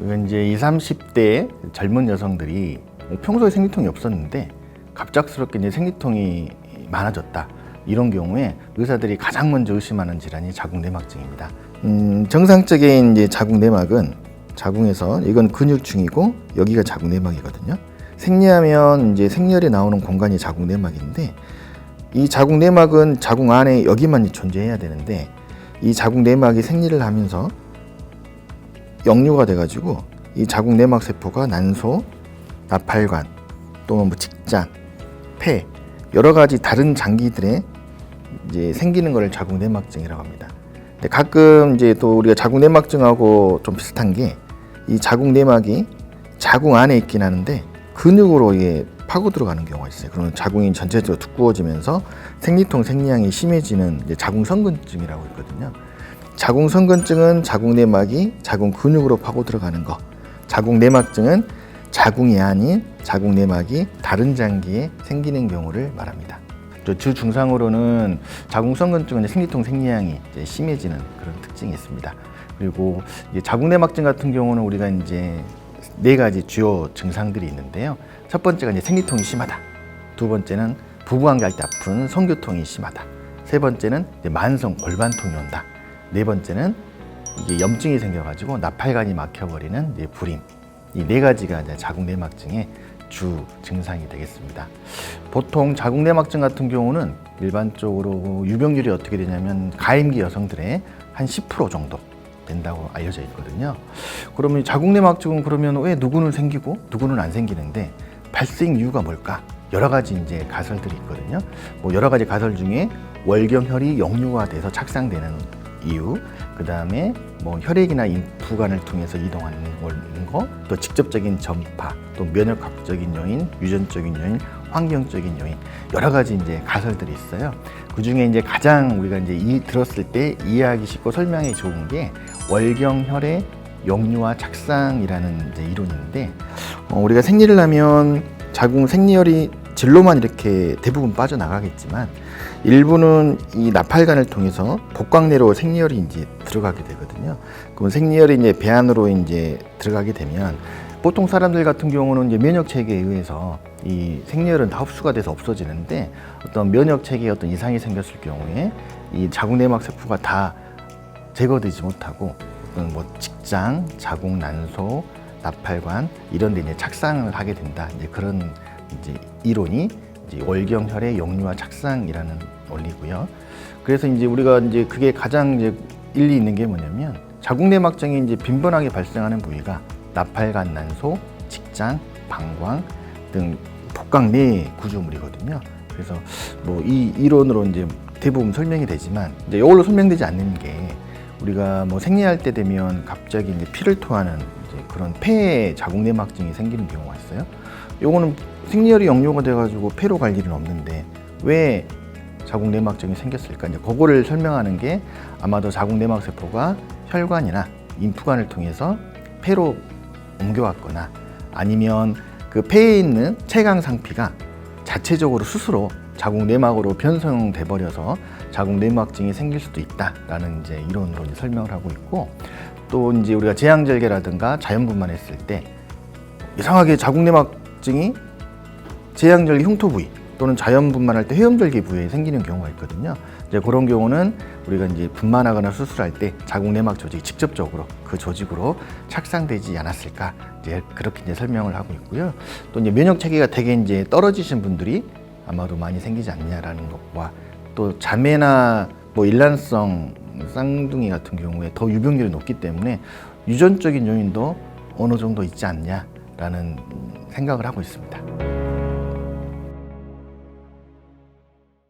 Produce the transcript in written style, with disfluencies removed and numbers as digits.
이건 이제 20, 30대 젊은 여성들이 평소에 생리통이 없었는데 갑작스럽게 이제 생리통이 많아졌다. 이런 경우에 의사들이 가장 먼저 의심하는 질환이 자궁내막증입니다. 정상적인 이제 자궁내막은 자궁에서 이건 근육층이고 여기가 자궁내막이거든요. 생리하면 이제 생리혈이 나오는 공간이 자궁내막인데 이 자궁내막은 자궁 안에 여기만 존재해야 되는데 이 자궁내막이 생리를 하면서 역류가 돼가지고 이 자궁내막 세포가 난소, 나팔관, 또는 뭐 직장, 폐 여러 가지 다른 장기들에 이제 생기는 것을 자궁내막증이라고 합니다. 근데 가끔 이제 또 우리가 자궁내막증하고 좀 비슷한 게 이 자궁내막이 자궁 안에 있긴 하는데 근육으로 이게 파고 들어가는 경우가 있어요. 그러면 자궁이 전체적으로 두꺼워지면서 생리통, 생리량이 심해지는 이제 자궁선근증이라고 있거든요. 자궁선근증은 자궁내막이 자궁 근육으로 파고 들어가는 거. 자궁내막증은 자궁이 아닌 자궁내막이 다른 장기에 생기는 경우를 말합니다. 주 증상으로는 자궁선근증은 생리통, 생리량이 이제 심해지는 그런 특징이 있습니다. 그리고 이제 자궁내막증 같은 경우는 우리가 이제 4가지 주요 증상들이 있는데요. 첫 번째가 이제 생리통이 심하다. 두 번째는 부부관계 할 때 아픈 성교통이 심하다. 세 번째는 이제 만성 골반통이 온다. 네 번째는 이게 염증이 생겨가지고 나팔관이 막혀버리는 이제 불임. 이 4가지가 이제 자궁내막증의 주 증상이 되겠습니다. 보통 자궁내막증 같은 경우는 일반적으로 유병률이 어떻게 되냐면 가임기 여성들의 한 10% 정도 된다고 알려져 있거든요. 그러면 자궁내막증은 그러면 왜 누구는 생기고 누구는 안 생기는데 발생 이유가 뭘까? 여러 가지 이제 가설들이 있거든요. 뭐 여러 가지 가설 중에 월경혈이 역류가 돼서 착상되는 이유, 그 다음에 뭐 혈액이나 인프관을 통해서 이동하는 거, 또 직접적인 전파, 또 면역학적인 요인, 유전적인 요인, 환경적인 요인, 여러 가지 이제 가설들이 있어요. 그 중에 이제 가장 우리가 이제 들었을 때 이해하기 쉽고 설명이 좋은 게 월경혈의 역류와 착상이라는 이제 이론인데, 우리가 생리를 하면 자궁 생리혈이 질로만 이렇게 대부분 빠져나가겠지만 일부는 이 나팔관을 통해서 복강내로 생리혈이 이제 들어가게 되거든요. 그럼 생리혈이 이제 배 안으로 이제 들어가게 되면 보통 사람들 같은 경우는 이제 면역 체계에 의해서 이 생리혈은 다 흡수가 돼서 없어지는데 어떤 면역 체계에 어떤 이상이 생겼을 경우에 이 자궁내막 세포가 다 제거되지 못하고 어떤 뭐 직장, 자궁 난소, 나팔관 이런 데 이제 착상을 하게 된다. 이제 그런 이제 이론이 이제 월경혈의 역류와 착상이라는 원리고요. 그래서 이제 우리가 이제 그게 가장 이제 일리 있는 게 뭐냐면 자궁내막증이 이제 빈번하게 발생하는 부위가 나팔관 난소, 직장, 방광 등 복강 내 구조물이거든요. 그래서 뭐 이 이론으로 이제 대부분 설명이 되지만 이제 이걸로 설명되지 않는 게 우리가 뭐 생리할 때 되면 갑자기 이제 피를 토하는 이제 그런 폐 자궁내막증이 생기는 경우가 있어요. 요거는 생리혈이 역류가 돼가지고 폐로 갈 일은 없는데 왜 자궁내막증이 생겼을까? 이제 그거를 설명하는 게 아마도 자궁내막 세포가 혈관이나 인프관을 통해서 폐로 옮겨왔거나 아니면 그 폐에 있는 체강상피가 자체적으로 스스로 자궁내막으로 변성돼 버려서 자궁내막증이 생길 수도 있다라는 이제 이론으로 이제 설명을 하고 있고, 또 이제 우리가 제왕절개라든가 자연분만했을 때 이상하게 자궁내막증이 제왕절개 흉터 부위 또는 자연분만할 때 회음절개 부위에 생기는 경우가 있거든요. 이제 그런 경우는 우리가 이제 분만하거나 수술할 때 자궁내막 조직이 직접적으로 그 조직으로 착상되지 않았을까, 이제 그렇게 이제 설명을 하고 있고요. 또 이제 면역 체계가 되게 이제 떨어지신 분들이 아마도 많이 생기지 않냐라는 것과 또 자매나 뭐 일란성 쌍둥이 같은 경우에 더 유병률이 높기 때문에 유전적인 요인도 어느 정도 있지 않냐라는 생각을 하고 있습니다.